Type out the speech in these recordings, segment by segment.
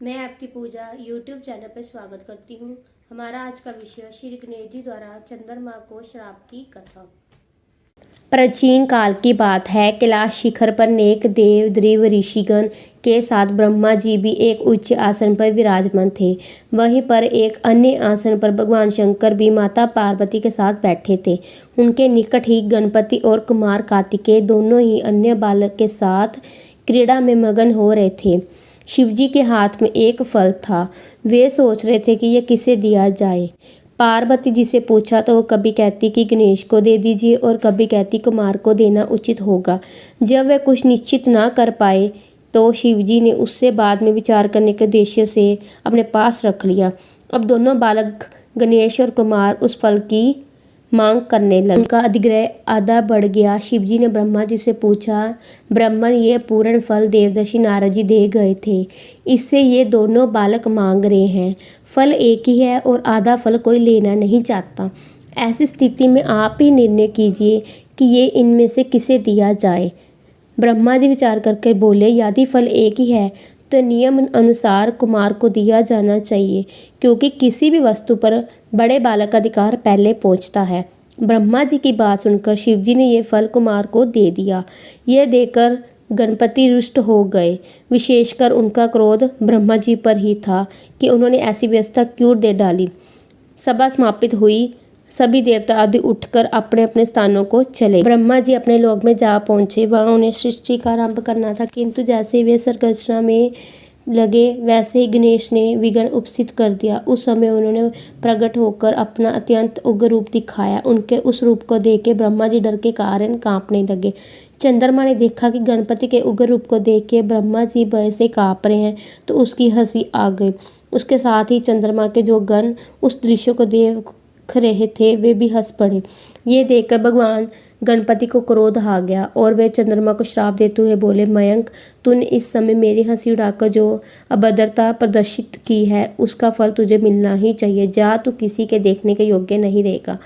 मैं आपकी पूजा YouTube channel पर स्वागत करती हूँ। हमारा आज का विषय श्री गणेश जी द्वारा चंद्रमा को श्राप की कथा। प्राचीन काल की बात है। कैलाश शिखर पर नेक देव द्रिव ऋषिगण के साथ ब्रह्मा जी भी एक उच्च आसन पर विराजमान थे। वहीं पर एक अन्य आसन पर भगवान शंकर भी माता पार्वती के साथ बैठे थे। उनके निकट ही गणपति और कुमार कार्तिकेय दोनों ही अन्य बालक के साथ क्रीड़ा में मगन हो रहे थे। शिवजी के हाथ में एक फल था। वे सोच रहे थे कि यह किसे दिया जाए। पार्वती जी से पूछा तो वो कभी कहती कि गणेश को दे दीजिए और कभी कहती कुमार को देना उचित होगा। जब वे कुछ निश्चित ना कर पाए तो शिवजी ने उससे बाद में विचार करने के उद्देश्य से अपने पास रख लिया। अब दोनों बालक गणेश और कुमार उस फल की मांग करने लगे। उनका अधिग्रह आधा बढ़ गया। शिवजी ने ब्रह्मा जी से पूछा, ब्राह्मण ये पूर्ण फल देवदर्शी नारद जी दे गए थे, इससे ये दोनों बालक मांग रहे हैं। फल एक ही है और आधा फल कोई लेना नहीं चाहता। ऐसी स्थिति में आप ही निर्णय कीजिए कि ये इनमें से किसे दिया जाए। ब्रह्मा जी विचार करके बोले, यदि फल एक ही है तो नियम अनुसार कुमार को दिया जाना चाहिए, क्योंकि किसी भी वस्तु पर बड़े बालक का अधिकार पहले पहुंचता है। ब्रह्मा जी की बात सुनकर शिवजी ने यह फल कुमार को दे दिया। यह देकर गणपति रुष्ट हो गए। विशेषकर उनका क्रोध ब्रह्मा जी पर ही था कि उन्होंने ऐसी व्यवस्था क्यों दे डाली। सभा समापित हुई। सभी देवता आदि उठकर अपने अपने स्थानों को चले। ब्रह्मा जी अपने लोक में जा पहुंचे। वहां उन्हें सृष्टि का आरंभ करना था, किंतु जैसे वे संरचना में लगे वैसे ही गणेश ने विघ्न उपस्थित कर दिया। उस समय उन्होंने प्रकट होकर अपना अत्यंत उग्र रूप दिखाया। उनके उस रूप को देख के ब्रह्मा जी डर के कारण कांपने लगे। चंद्रमा ने देखा कि गणपति के उग्र रूप को देख के ब्रह्मा जी भय से कांप रहे हैं तो उसकी हंसी आ गई। उसके साथ ही चंद्रमा के जो गण उस दृश्य को देख रहे थे वे भी हंस पड़े। ये देखकर भगवान गणपति को क्रोध आ गया और वे चंद्रमा को श्राप देते हुए बोले, मयंक, तूने इस समय मेरी हंसी उड़ाकर जो अभद्रता प्रदर्शित की है उसका फल तुझे मिलना ही चाहिए। जा, तू किसी के देखने के योग्य नहीं रहेगा।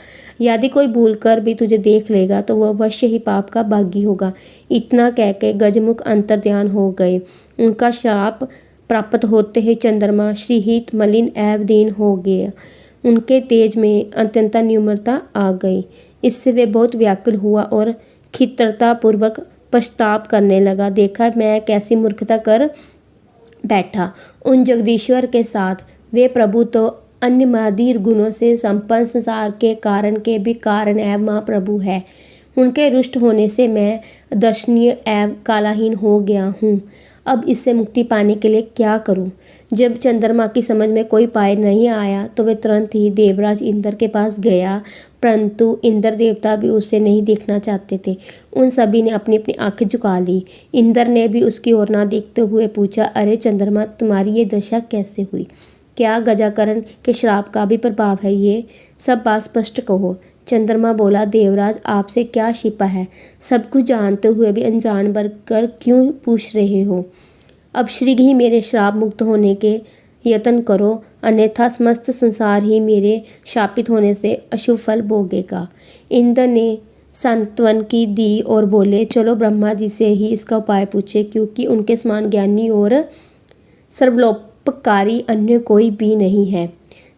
यदि कोई भूल कर भी तुझे देख लेगा तो वह अवश्य ही पाप का भागी होगा। इतना कहकर गजमुख अंतर्ध्यान हो गए। उनका श्राप प्राप्त होते ही चंद्रमा श्रीहित मलिन एवं दीन हो गया। उनके तेज में अत्यंत न्यूनता आ गई। इससे वे बहुत व्याकुल हुआ और खिन्नता पूर्वक पश्चाताप करने लगा। देखा मैं कैसी मूर्खता कर बैठा। उन जगदीश्वर के साथ वे प्रभु तो अन्य महाधीर गुणों से संपन्न संसार के कारण के भी कारण एवं महाप्रभु है। उनके रुष्ट होने से मैं दर्शनीय एवं कालाहीन हो गया हूँ। अब इससे मुक्ति पाने के लिए क्या करूं? जब चंद्रमा की समझ में कोई उपाय नहीं आया तो वे तुरंत ही देवराज इंद्र के पास गया, परंतु इंद्र देवता भी उसे नहीं देखना चाहते थे। उन सभी ने अपनी अपनी आंखें झुका ली। इंद्र ने भी उसकी ओर ना देखते हुए पूछा, अरे चंद्रमा, तुम्हारी ये दशा कैसे हुई? क्या गजाकरण के श्राप का भी प्रभाव है? ये सब बात स्पष्ट कहो। चंद्रमा बोला, देवराज, आपसे क्या छिपा है? सब कुछ जानते हुए भी अनजान बनकर क्यों पूछ रहे हो? अब शीघ्र ही मेरे श्राप मुक्त होने के यत्न करो, अन्यथा समस्त संसार ही मेरे शापित होने से अशुभ फल भोगेगा। इंद्र ने सांत्वन की दी और बोले, चलो ब्रह्मा जी से ही इसका उपाय पूछे, क्योंकि उनके समान ज्ञानी और सर्वलोपकारी अन्य कोई भी नहीं है।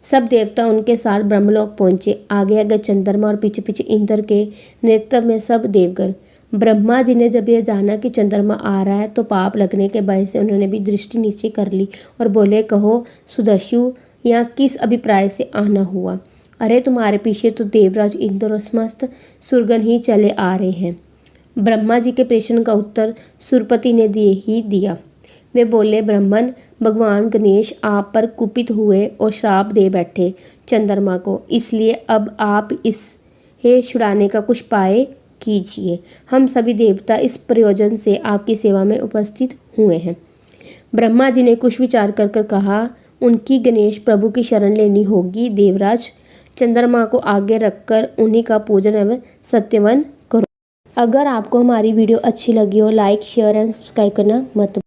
सब देवता उनके साथ ब्रह्मलोक पहुंचे। आगे आगे चंद्रमा और पीछे पीछे इंद्र के नेतृत्व में सब देवगण। ब्रह्मा जी ने जब यह जाना कि चंद्रमा आ रहा है तो पाप लगने के भय से उन्होंने भी दृष्टि निश्चय कर ली और बोले, कहो सुदस्यु, यहाँ किस अभिप्राय से आना हुआ? अरे तुम्हारे पीछे तो देवराज इंद्र और समस्त सुरगण ही चले आ रहे हैं। ब्रह्मा जी के प्रश्न का उत्तर सुरपति ने दिया। वे बोले, ब्राह्मण, भगवान गणेश आप पर कुपित हुए और श्राप दे बैठे चंद्रमा को, इसलिए अब आप इसे छुड़ाने का कुछ उपाय कीजिए। हम सभी देवता इस प्रयोजन से आपकी सेवा में उपस्थित हुए हैं। ब्रह्मा जी ने कुछ विचार कर कहा, उनकी गणेश प्रभु की शरण लेनी होगी। देवराज, चंद्रमा को आगे रखकर उन्हीं का पूजन एवं सत्यवन करो। अगर आपको हमारी वीडियो अच्छी लगी हो, लाइक, शेयर एंड सब्सक्राइब करना मत